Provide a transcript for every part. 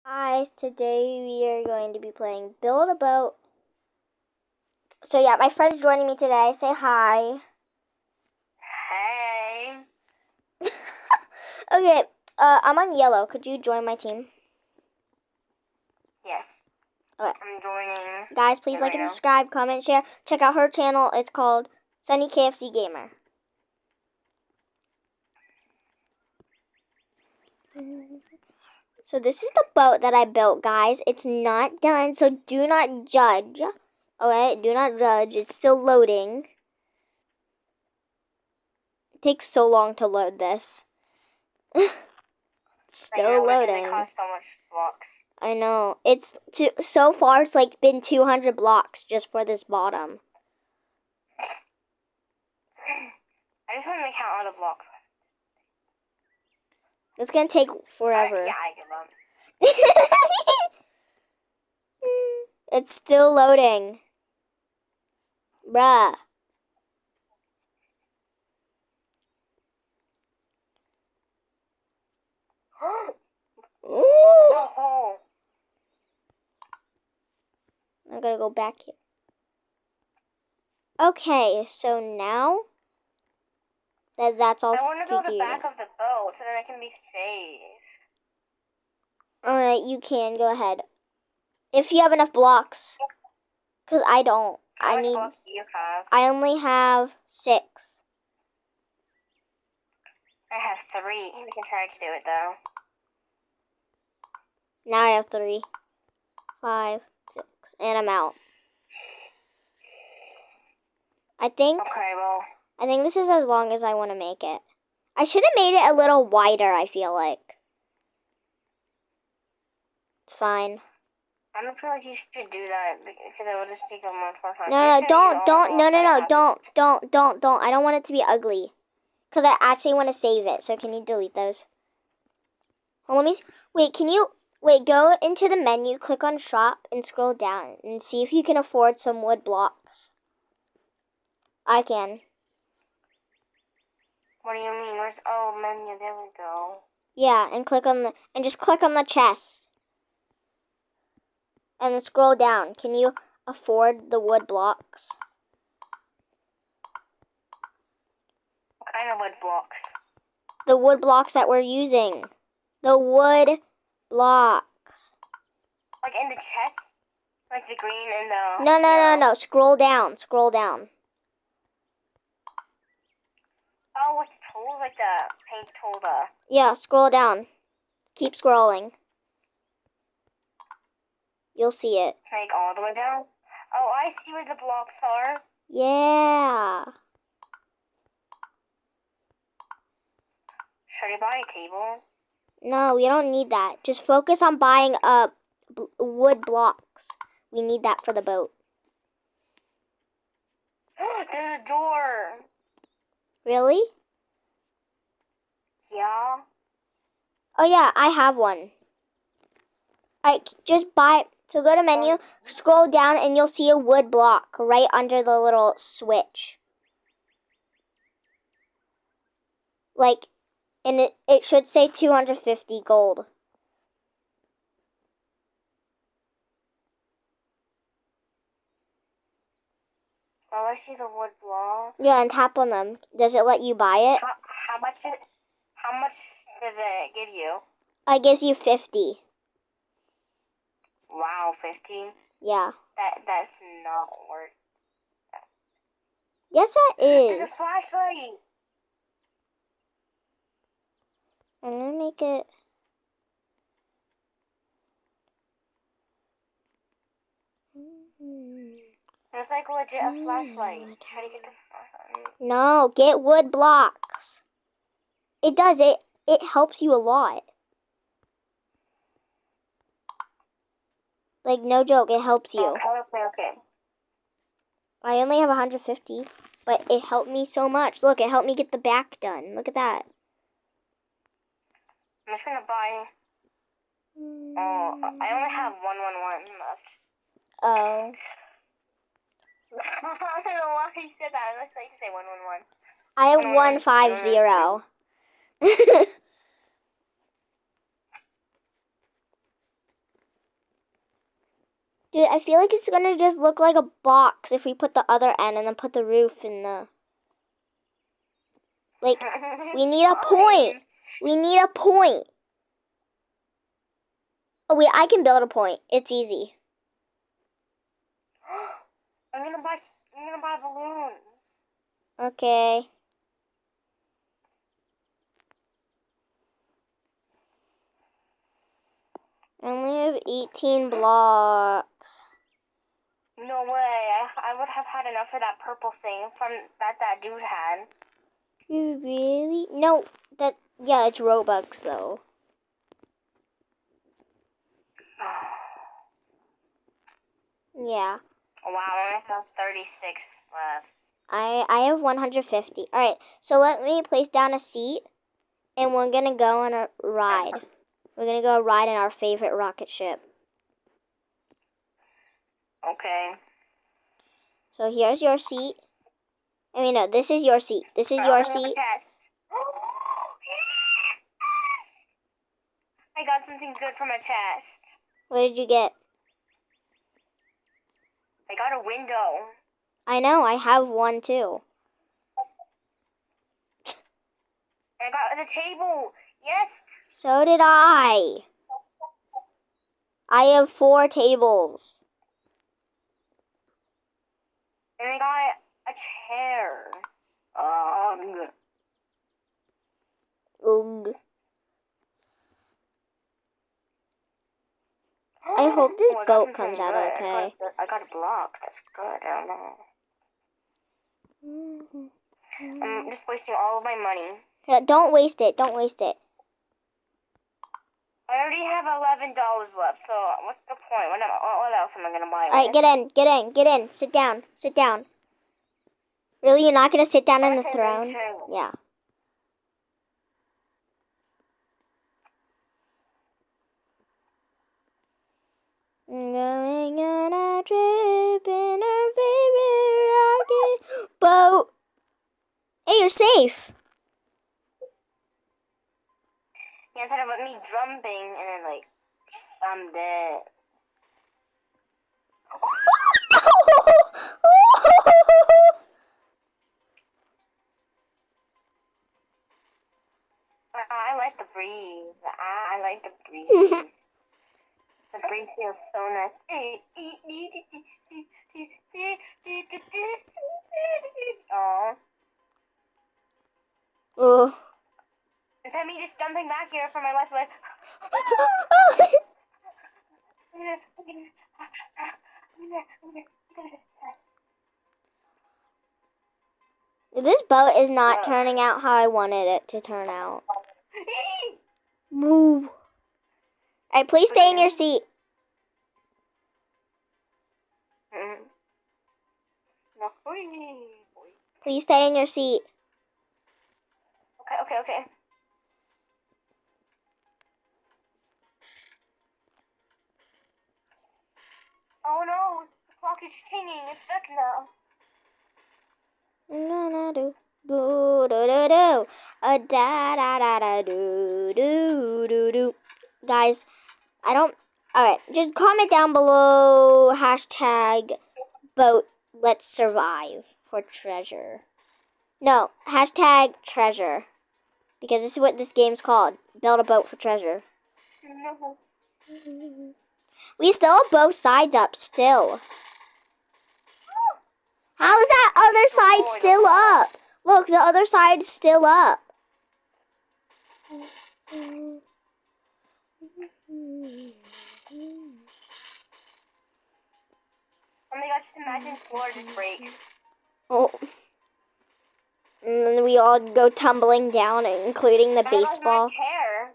Guys, today we are going to be playing Build a Boat. So yeah, my friend's joining me today. Say hi. Hey. Okay, I'm on yellow. Could you join my team? Yes. Okay. I'm joining. Guys, please like and subscribe, comment, share. Check out her channel. It's called Sunny KFC Gamer. So this is the boat that I built, guys. It's not done, so do not judge. Okay, do not judge. It's still loading. It takes so long to load this. Still loading. Because it costs so much blocks. I know. It's so far it's like been 200 blocks just for this bottom. I just want to count all the blocks. It's gonna take forever. Yeah, I give up. It's still loading. Bruh. The hole. I gotta go back here. Okay, so now that's all. I want to go to the back of the boat so that I can be safe. Alright, you can. Go ahead. If you have enough blocks. Because I don't. How much blocks do you have? I only have 6. I have 3. We can try to do it, though. Now I have 3, 5, 6, and I'm out. I think this is as long as I want to make it. I should have made it a little wider, I feel like. It's fine. I don't feel like you should do that because it will just take a much more time. No, don't. I don't want it to be ugly. Because I actually want to save it. So can you delete those? Well, let me see. Wait, go into the menu, click on shop, and scroll down. And see if you can afford some wood blocks. I can. What do you mean? Menu, there we go. Yeah, and just click on the chest. And then scroll down. Can you afford the wood blocks? What kind of wood blocks? The wood blocks that we're using. The wood blocks. Like in the chest? Like the green and the... No. Scroll down. Oh, what's the tool? Like the paint tool, Yeah, scroll down. Keep scrolling. You'll see it. Like all the way down? Oh, I see where the blocks are. Yeah. Should I buy a table? No, we don't need that. Just focus on buying wood blocks. We need that for the boat. There's a door. Really? Yeah. Oh yeah, I have one. Just buy it. So go to menu, scroll down, and you'll see a wood block right under the little switch. And it should say 250 gold. Oh, I see the wood block. Yeah, and tap on them. Does it let you buy it? How much does it give you? It gives you 50. Wow, 50? Yeah. That's not worth it. Yes, it is. There's a flashlight. I'm gonna make it. There's like legit a flashlight. Try to get the flashlight. No, get wood blocks. It does it. It helps you a lot. Like, no joke, it helps you. Okay. I only have 150, but it helped me so much. Look, it helped me get the back done. Look at that. I'm just gonna buy... Oh, I only have 111 left. Oh. I don't know why he said that. Let's like to say 111. I have 150. Dude, I feel like it's gonna just look like a box if we put the other end and then put the roof in the... Like, we need a point. We need a point. Oh, wait, I can build a point. It's easy. I'm gonna buy balloons. Okay. I only have 18 blocks. No way. I would have had enough for that purple thing from that dude had. You really? No, yeah, it's Robux though. Yeah. Wow, I only have 36 left. I have 150. All right, so let me place down a seat, and we're gonna go on a ride. We're gonna go ride in our favorite rocket ship. Okay. So here's your seat. I mean, no, this is your seat. This is your seat. Test. I got something good for my chest. What did you get? I got a window. I know, I have one too. I got the table. Yes. So did I. I have 4 tables. And I got a chair. Ugh. I hope this boat comes out okay. I got a block. That's good. I don't know. I'm just wasting all of my money. Yeah, don't waste it. Don't waste it. I already have $11 left, so what's the point? What else am I gonna buy? All right, get in, get in, get in. Sit down, sit down. Really, you're not gonna sit down on the throne? Yeah. Going on a trip in our favorite rocket boat. Hey, you're safe. Yeah, instead of me jumping and then like, I'm dead. I like the breeze. I like the breeze. The breeze feels so nice. Oh. Oh. Instead of me just jumping back here for my life, like. This boat is not turning out how I wanted it to turn out. Move. Alright, please stay in your seat. Please stay in your seat. Okay. Oh no, the clock is tinging. It's stuck now. Do do do do do. Da da da da do do do do. Guys, I don't. Alright, just comment down below hashtag boat let's survive for treasure. No, hashtag treasure. Because this is what this game's called. Build a boat for treasure. No. We still have both sides up still. How is that other side still up? Look, the other side's still up. Oh my gosh, just imagine floor just breaks. Oh. And then we all go tumbling down, including the baseball. My chair.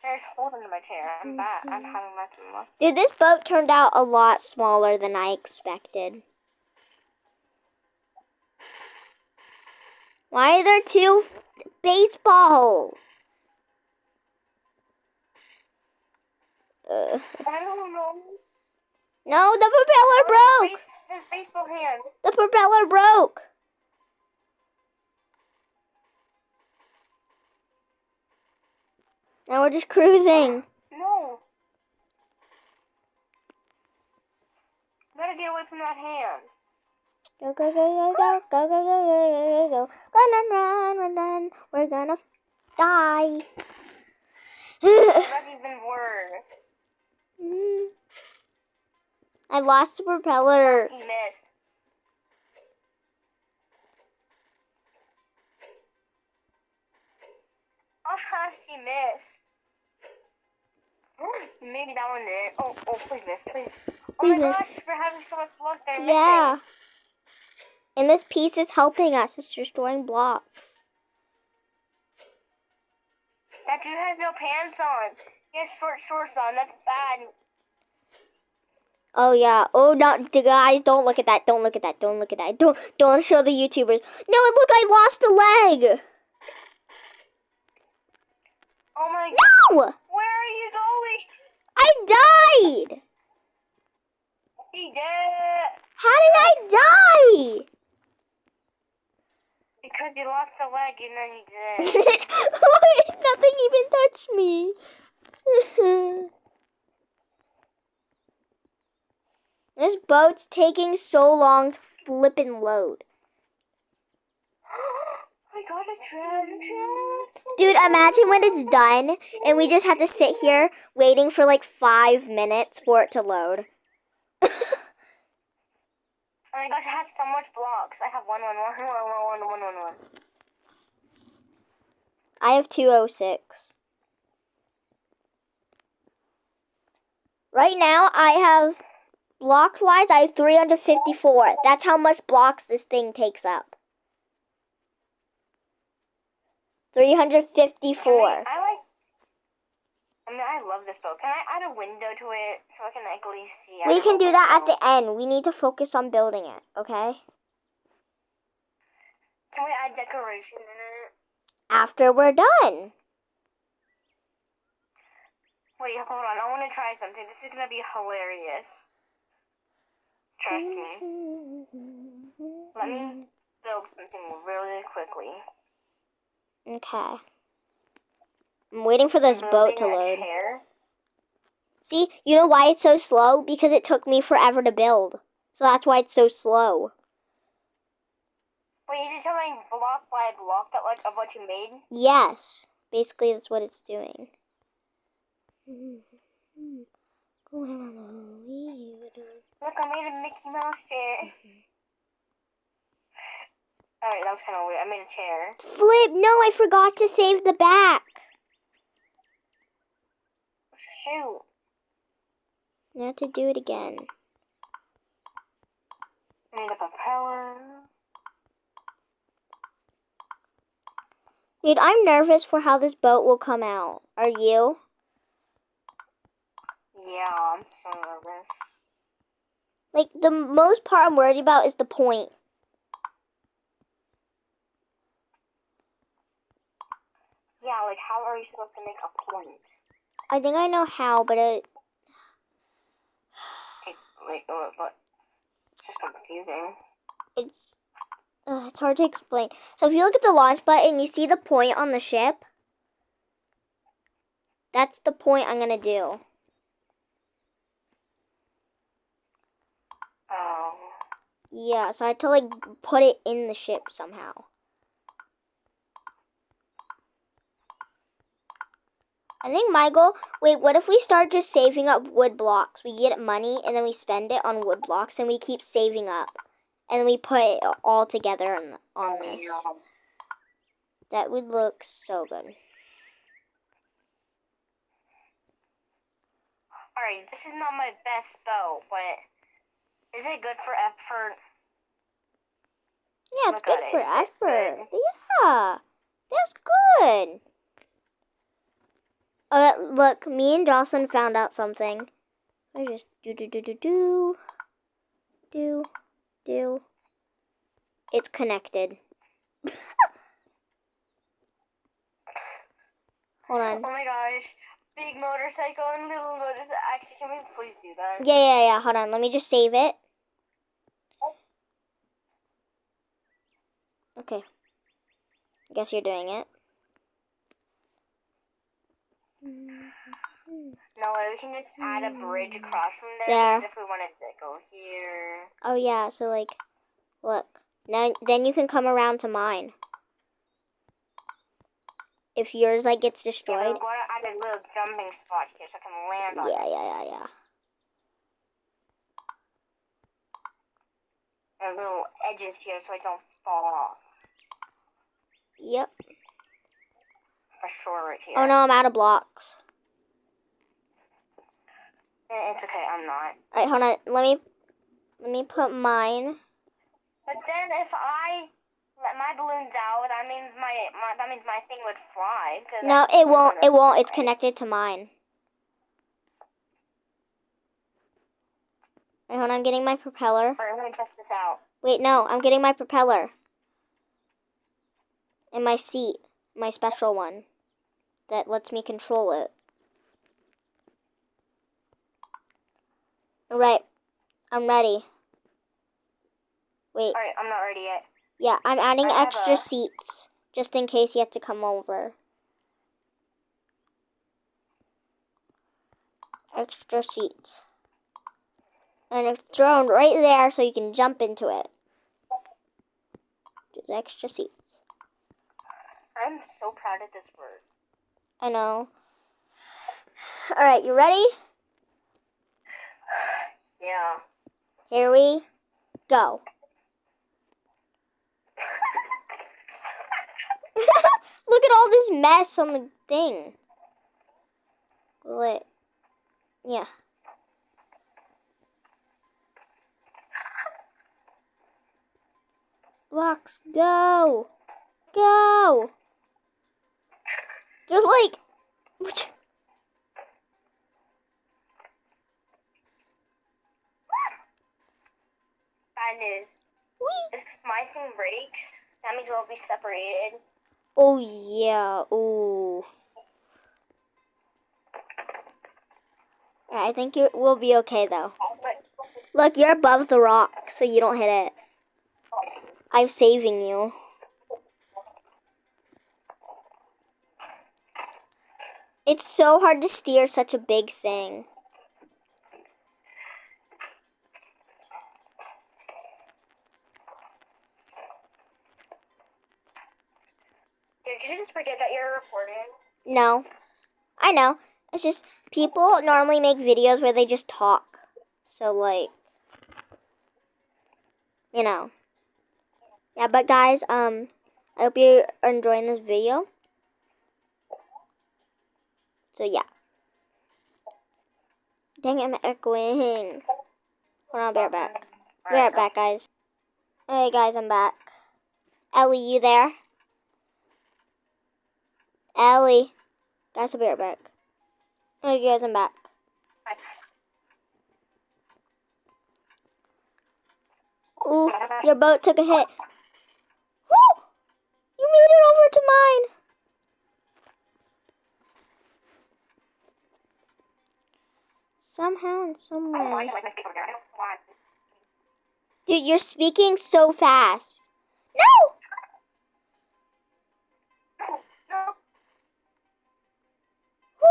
There's holes under my chair. I'm bad. I'm having lots of luck. Dude, this boat turned out a lot smaller than I expected. Why are there 2 baseballs? I don't know. No, the propeller broke. There's baseball hands. The propeller broke. Now we're just cruising. No. gotta get away from that hand. Go, go, go, go, go, go, go, go, go, go, go. Run, run, run, run, run. We're gonna die. Oh, that's even worse. I lost the propeller. He missed. Oh, she missed. Maybe that one did. Oh, please miss, please. Oh my gosh, we're having so much luck. They're missing. And this piece is helping us. It's destroying blocks. That dude has no pants on. He has short shorts on. That's bad. Oh yeah. Oh no, guys! Don't look at that. Don't look at that. Don't look at that. Don't show the YouTubers. No, look! I lost a leg. Oh my God. No! Where are you going? I died. He did. How did I die? Because you lost a leg and then you did. Nothing even touched me. This boat's taking so long to flippin' load. I got a treasure chest. Dude, imagine when it's done and we just have to sit here waiting for like 5 minutes for it to load. Oh my gosh, it has so much blocks. I have 1, 1, 1, 1, 1, 1, 1, 1. I have 206. Right now, I have, blocks-wise, I have 354. That's how much blocks this thing takes up. 354. I love this boat. Can I add a window to it so I can at least see? We can do that at the end. We need to focus on building it, okay? Can we add decoration in it? After we're done. Wait, hold on. I want to try something. This is going to be hilarious. Trust me. Let me build something really quickly. Okay. I'm waiting for this boat to load. Chair. See, you know why it's so slow? Because it took me forever to build. So that's why it's so slow. Wait, is it showing block by block of what you made? Yes. Basically, that's what it's doing. Look, I made a Mickey Mouse chair. Alright, that was kind of weird. I made a chair. Flip! No, I forgot to save the back. Shoot. You have to do it again. I made a propeller. Dude, I'm nervous for how this boat will come out. Are you? Yeah, I'm so nervous. Like, the most part I'm worried about is the point. Yeah, like, how are you supposed to make a point? I think I know how, but it... But it's just confusing. It's hard to explain. So if you look at the launch button, you see the point on the ship? That's the point I'm going to do. Oh. Yeah, so I had to, like, put it in the ship somehow. I think my goal... Wait, what if we start just saving up wood blocks? We get money, and then we spend it on wood blocks, and we keep saving up. And then we put it all together on this. That would look so good. Alright, this is not my best bow, but is it good for effort? Yeah, it's good for effort. Yeah, that's good. Look, me and Jocelyn found out something. I just do. It's connected. Hold on. Oh my gosh. Big motorcycle and little motorcycle. Actually, can we please do that? Yeah. Hold on. Let me just save it. Okay. I guess you're doing it. No way, we can just add a bridge across from there. There. Because if we wanted to go here. Oh yeah, so like, look. Now, then you can come around to mine. If yours like gets Yeah, destroyed. we're going to add a little jumping spot here so I can land on it. Yeah. And little edges here so I don't fall off. Yep. For sure right here. Oh no, I'm out of blocks. It's okay, I'm not. Alright, hold on. Let me put mine. But then if I let my balloons out, that means my thing would fly. No, it won't. It won't. It's connected to mine. Alright, hold on. I'm getting my propeller. Alright, I'm gonna test this out. Wait, no. I'm getting my propeller. And my seat. My special one. That lets me control it. Alright. I'm ready. Wait. Alright, I'm not ready yet. Yeah, I'm adding I have extra a- seats. Just in case you have to come over. Extra seats. And it's thrown right there so you can jump into it. Just extra seats. I'm so proud of this word. I know. Alright, you ready? Yeah. Here we go. Look at all this mess on the thing. Wait. Yeah. Blocks, go. Go. There's like... Bad news. Whee! If my thing breaks, that means we'll be separated. Oh, yeah. Ooh. I think it will be okay, though. But Look, you're above the rock, so you don't hit it. I'm saving you. It's so hard to steer such a big thing. did you just forget that you're recording? No. I know. It's just people normally make videos where they just talk. So, like, you know. Yeah, but guys, I hope you are enjoying this video. So, yeah. Dang it, I'm echoing. Hold on, I'll be right back. Be right back, guys. Alright, guys, I'm back. Ellie, you there? Ellie. Guys, I'll be right back. Alright, guys, I'm back. Ooh, your boat took a hit. Woo! You made it over to mine. Somehow and some I don't know, I way. don't like my space over there. I don't know why. Dude, you're speaking so fast. No! No. Woo!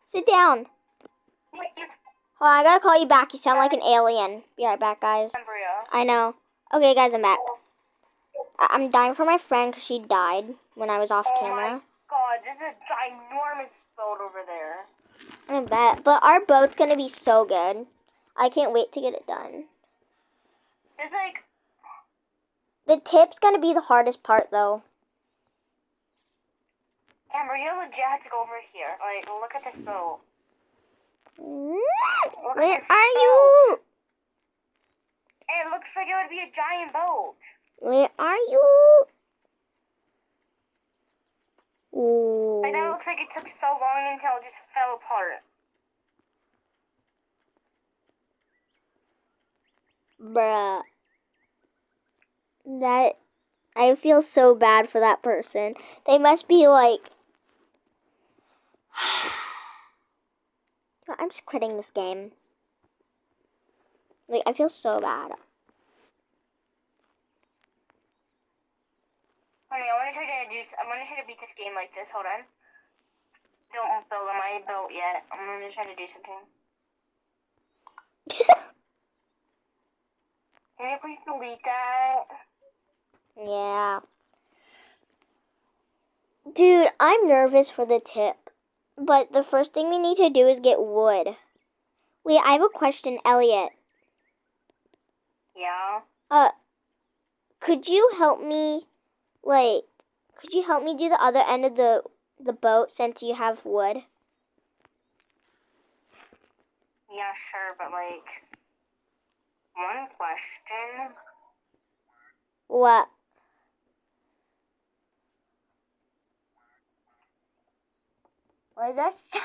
Sit down. Wait, you Hold on, I gotta call you back. You sound like an alien. Be right back, guys. embryo. I know. Okay, guys, I'm back. I'm dying for my friend because she died when I was off Oh camera. my god, there's a ginormous boat over there. I bet. But our boat's gonna be so good. I can't wait to get it done. There's like, The tip's gonna be the hardest part, though. Amber, you legit have to go over here. Like, look at this boat. Where at this are you? It looks like it would be a giant boat. Where are you? Ooh. Like, that looks like it took so long until it just fell apart. Bruh. That... I feel so bad for that person. They must be like... I'm just quitting this game. Like, I feel so bad. Honey, I want to try to beat this game like this. Hold on. Don't build on my boat yet. I'm gonna try to do something. Can you please delete that? Yeah. Dude, I'm nervous for the tip. But the first thing we need to do is get wood. Wait, I have a question, Elliot. Yeah. Could you help me, do the other end of the boat since you have wood? Yeah, sure, but like, one question. What? What is that sound?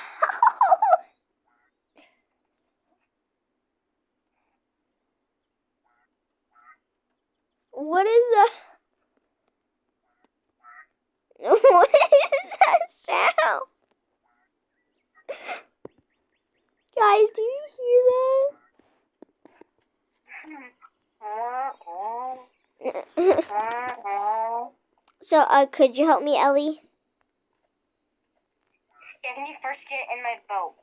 What is that? What is that sound? Guys, do you hear that? So, could you help me, Ellie? Yeah, can you first get in my boat?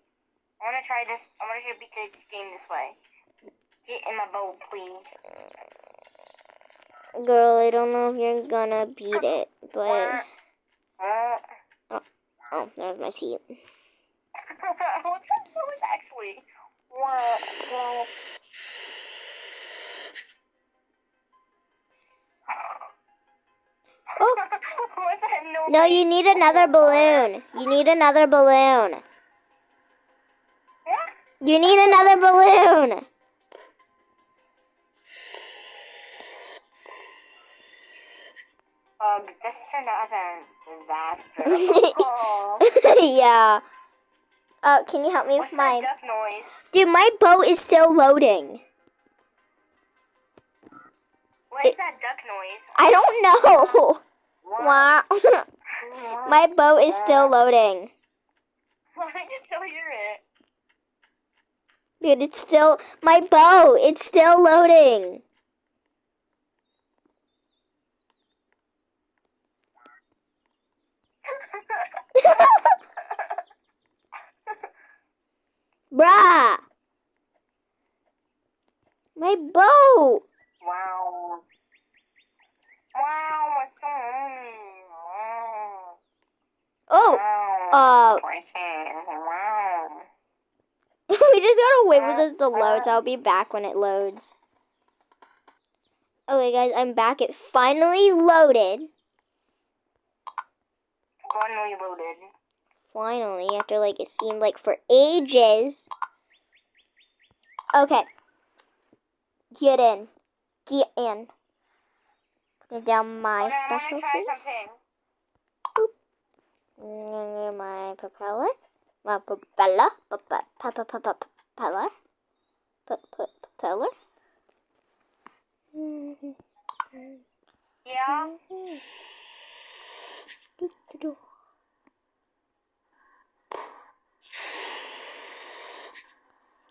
I wanna try this. I wanna try to beat this game this way. Get in my boat, please. Girl, I don't know if you're gonna beat it, but... Oh, there's my seat. What's actually? Oh. What's that noise? No, you need another balloon. You need another balloon. You need another balloon. This turned out as a disaster. Yeah. Can you help me What's with my... that duck noise? Dude, my boat is still loading. What is that duck noise? I don't know. Wow. My boat is still loading. I can still hear it. Dude, it's still... My boat, it's still loading. Bruh. My boat. Wow. Wow, what's so Oh. Wow. We just gotta wait for this to load. I'll be back when it loads. Okay, guys, I'm back. It finally loaded. Finally loaded. Finally, after like it seemed like for ages. Okay. Get in. Get in. Put down my special I'm gonna try something. Boop. My propeller. My propeller. Propeller. Propeller. Yeah.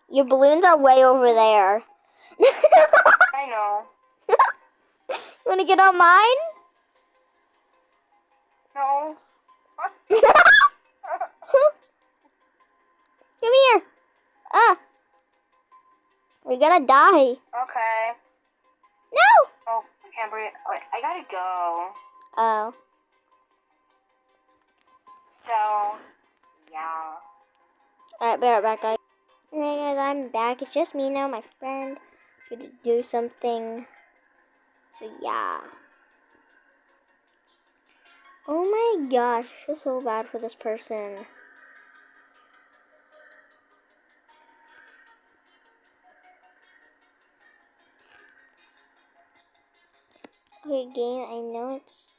Your balloons are way over there. I know. You want to get on mine? No. Come here. We're gonna die. Okay. No. Oh, I can't breathe. Wait, I gotta go. Oh. So, yeah. Alright, be right back, guys. Alright, guys, I'm back. It's just me now, my friend. Gonna do something. So, yeah. Oh my gosh, I feel so bad for this person. Okay, game, I know it's...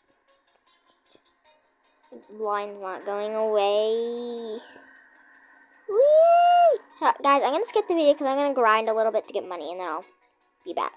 The line's not going away. Whee! So, guys, I'm gonna skip the video because I'm gonna grind a little bit to get money, and then I'll be back.